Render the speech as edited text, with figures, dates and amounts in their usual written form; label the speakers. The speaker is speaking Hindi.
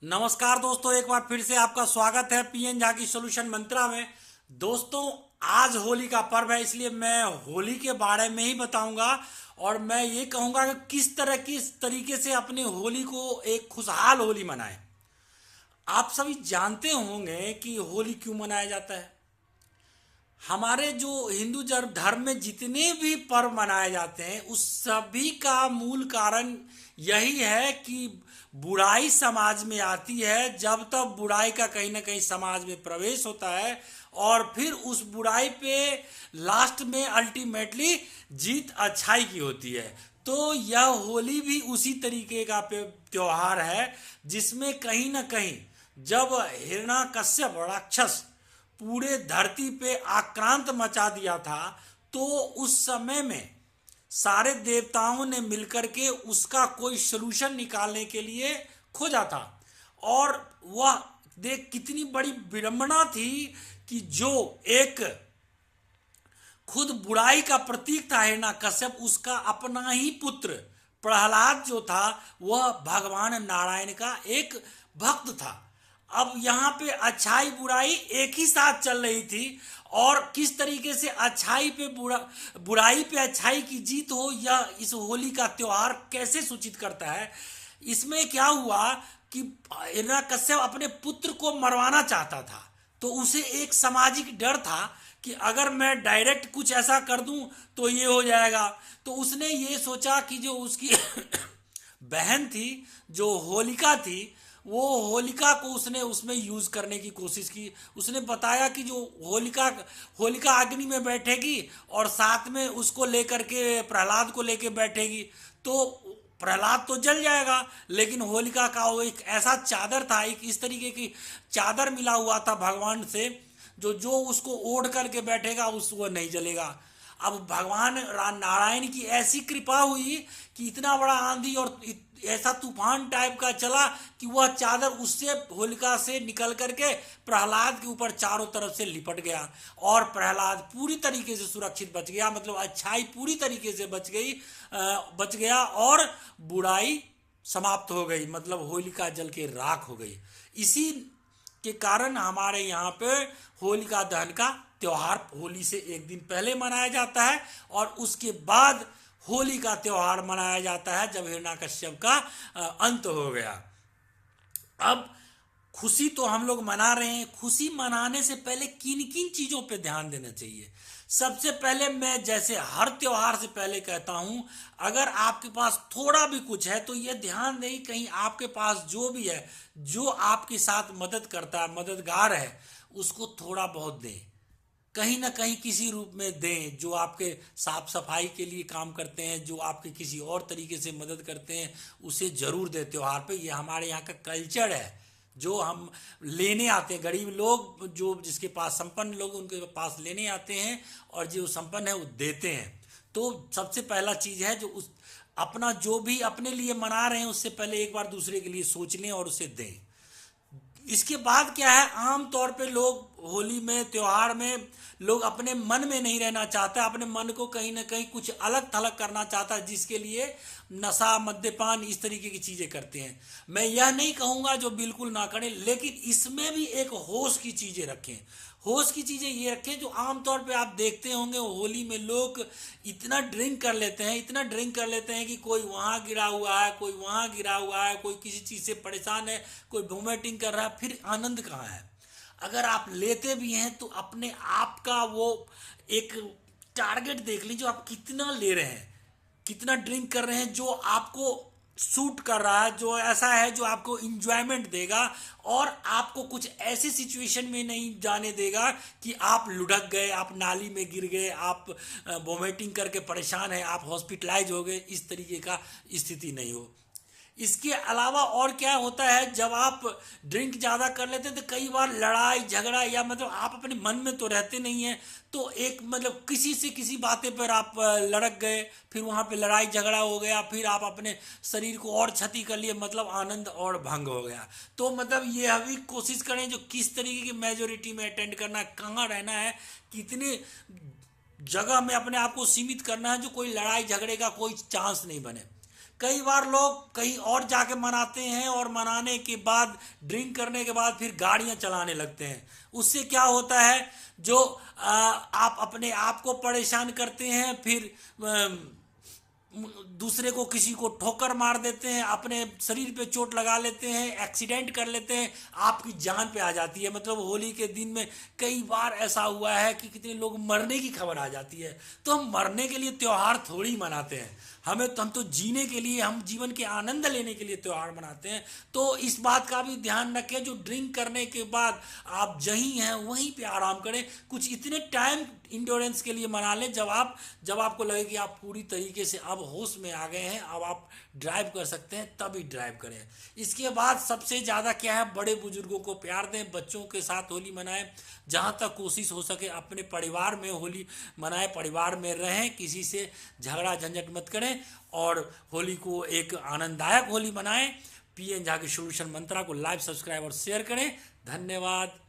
Speaker 1: नमस्कार दोस्तों, एक बार फिर से आपका स्वागत है पीएन झा की सोल्यूशन मंत्रा में। दोस्तों, आज होली का पर्व है, इसलिए मैं होली के बारे में ही बताऊंगा। और मैं ये कहूंगा कि किस तरीके से अपनी होली को एक खुशहाल होली मनाएं। आप सभी जानते होंगे कि होली क्यों मनाया जाता है। हमारे जो हिंदू धर्म में जितने भी पर्व मनाए जाते हैं उस सभी का मूल कारण यही है कि बुराई समाज में आती है। जब तब बुराई का कहीं ना कहीं समाज में प्रवेश होता है और फिर उस बुराई पे लास्ट में अल्टीमेटली जीत अच्छाई की होती है। तो यह होली भी उसी तरीके का त्योहार है जिसमें कहीं ना कहीं जब हिरण्यकश्यप राक्षस पूरे धरती पे आक्रांत मचा दिया था, तो उस समय में सारे देवताओं ने मिलकर के उसका कोई सलूशन निकालने के लिए खोजा था। और वह देख कितनी बड़ी विडंबना थी कि जो एक खुद बुराई का प्रतीक था हिरण्यकश्यप, उसका अपना ही पुत्र प्रहलाद जो था वह भगवान नारायण का एक भक्त था। अब यहाँ पे अच्छाई बुराई एक ही साथ चल रही थी, और किस तरीके से अच्छाई पे बुराई पे अच्छाई की जीत हो, यह इस होली का त्योहार कैसे सूचित करता है। इसमें क्या हुआ कि हिरण्यकश्यप अपने पुत्र को मरवाना चाहता था, तो उसे एक सामाजिक डर था कि अगर मैं डायरेक्ट कुछ ऐसा कर दूं तो ये हो जाएगा। तो उसने ये सोचा कि जो उसकी बहन थी, जो होलिका थी, वो होलिका को उसने उसमें यूज करने की कोशिश की। उसने बताया कि जो होलिका होलिका अग्नि में बैठेगी और साथ में उसको लेकर के प्रहलाद को लेकर बैठेगी, तो प्रहलाद तो जल जाएगा, लेकिन होलिका का वो एक ऐसा चादर था, एक इस तरीके की चादर मिला हुआ था भगवान से, जो जो उसको ओढ़ करके बैठेगा उस वो नहीं जलेगा। अब भगवान नारायण की ऐसी कृपा हुई कि इतना बड़ा आंधी और ऐसा तूफान टाइप का चला कि वह चादर उससे होलिका से निकल करके प्रहलाद के ऊपर चारों तरफ से लिपट गया और प्रहलाद पूरी तरीके से सुरक्षित बच गया। मतलब अच्छाई पूरी तरीके से बच गया और बुराई समाप्त हो गई, मतलब होलिका जल के राख हो गई। इसी के कारण हमारे यहाँ पे होलिका दहन का त्योहार होली से एक दिन पहले मनाया जाता है, और उसके बाद होली का त्योहार मनाया जाता है जब हिरण्यकश्यप का अंत हो गया। अब खुशी तो हम लोग मना रहे हैं, खुशी मनाने से पहले किन किन चीजों पे ध्यान देना चाहिए। सबसे पहले मैं जैसे हर त्योहार से पहले कहता हूं, अगर आपके पास थोड़ा भी कुछ है तो यह ध्यान दें कहीं आपके पास जो भी है, जो आपके साथ मदद करता है, मददगार है, उसको थोड़ा बहुत दें, कहीं ना कहीं किसी रूप में दें। जो आपके साफ सफाई के लिए काम करते हैं, जो आपके किसी और तरीके से मदद करते हैं, उसे जरूर दें त्योहार पे। ये हमारे यहाँ का कल्चर है। जो हम लेने आते हैं, गरीब लोग जो जिसके पास संपन्न लोग उनके पास लेने आते हैं, और जो संपन्न है वो देते हैं। तो सबसे पहला चीज है जो उस अपना जो भी अपने लिए मना रहे हैं उससे पहले एक बार दूसरे के लिए सोच लें और उसे दें। इसके बाद क्या है, आम तौर पे लोग होली में त्योहार में लोग अपने मन में नहीं रहना चाहता, अपने मन को कहीं ना कहीं कुछ अलग थलग करना चाहता है, जिसके लिए नशा मद्यपान इस तरीके की चीजें करते हैं। मैं यह नहीं कहूंगा जो बिल्कुल ना करें, लेकिन इसमें भी एक होश की चीजें रखें। होश की चीजें ये रखें जो आमतौर पे आप देखते होंगे होली में लोग इतना ड्रिंक कर लेते हैं, इतना ड्रिंक कर लेते हैं कि कोई वहां गिरा हुआ है, कोई वहां गिरा हुआ है, कोई किसी चीज से परेशान है, कोई वोमिटिंग कर रहा है, फिर आनंद कहाँ है। अगर आप लेते भी हैं तो अपने आप का वो एक टारगेट देख लीजिए, आप कितना ले रहे हैं, कितना ड्रिंक कर रहे हैं जो आपको सूट कर रहा है, जो ऐसा है जो आपको इंजॉयमेंट देगा और आपको कुछ ऐसी सिचुएशन में नहीं जाने देगा कि आप लुढ़क गए, आप नाली में गिर गए, आप वोमिटिंग करके परेशान है, आप हॉस्पिटलाइज हो गए, इस तरीके का स्थिति नहीं हो। इसके अलावा और क्या होता है, जब आप ड्रिंक ज़्यादा कर लेते हैं तो कई बार लड़ाई झगड़ा, या मतलब आप अपने मन में तो रहते नहीं हैं, तो एक मतलब किसी से किसी बातें पर आप लड़क गए, फिर वहाँ पे लड़ाई झगड़ा हो गया, फिर आप अपने शरीर को और क्षति कर लिए, मतलब आनंद और भंग हो गया। तो मतलब ये अभी कोशिश करें जो किस तरीके की मेजोरिटी में अटेंड करना है, कहाँ रहना है, कितने जगह में अपने आप को सीमित करना है, जो कोई लड़ाई झगड़े का कोई चांस नहीं बने। कई बार लोग कहीं और जाके मनाते हैं और मनाने के बाद ड्रिंक करने के बाद फिर गाड़ियां चलाने लगते हैं। उससे क्या होता है, जो आप अपने आप को परेशान करते हैं, फिर दूसरे को किसी को ठोकर मार देते हैं, अपने शरीर पे चोट लगा लेते हैं, एक्सीडेंट कर लेते हैं, आपकी जान पे आ जाती है। मतलब होली के दिन में कई बार ऐसा हुआ है कि कितने लोग मरने की खबर आ जाती है। तो हम मरने के लिए त्योहार थोड़ी मनाते हैं, हम तो जीने के लिए, हम जीवन के आनंद लेने के लिए त्योहार मनाते हैं। तो इस बात का भी ध्यान रखें, जो ड्रिंक करने के बाद आप जहीं हैं वहीं पे आराम करें। कुछ इतने टाइम इंडोरेंस के लिए मना लें जब आपको लगे कि आप पूरी तरीके से अब होश में आ गए हैं, अब आप ड्राइव कर सकते हैं, तभी ड्राइव करें। इसके बाद सबसे ज़्यादा क्या है, बड़े बुजुर्गों को प्यार दें, बच्चों के साथ होली मनाएं। जहाँ तक कोशिश हो सके अपने परिवार में होली मनाएं, परिवार में रहें, किसी से झगड़ा झंझट मत करें और होली को एक आनंददायक होली मनाएं। पीएन झा की सॉल्यूशन मंत्रा को लाइव, सब्सक्राइब और शेयर करें। धन्यवाद।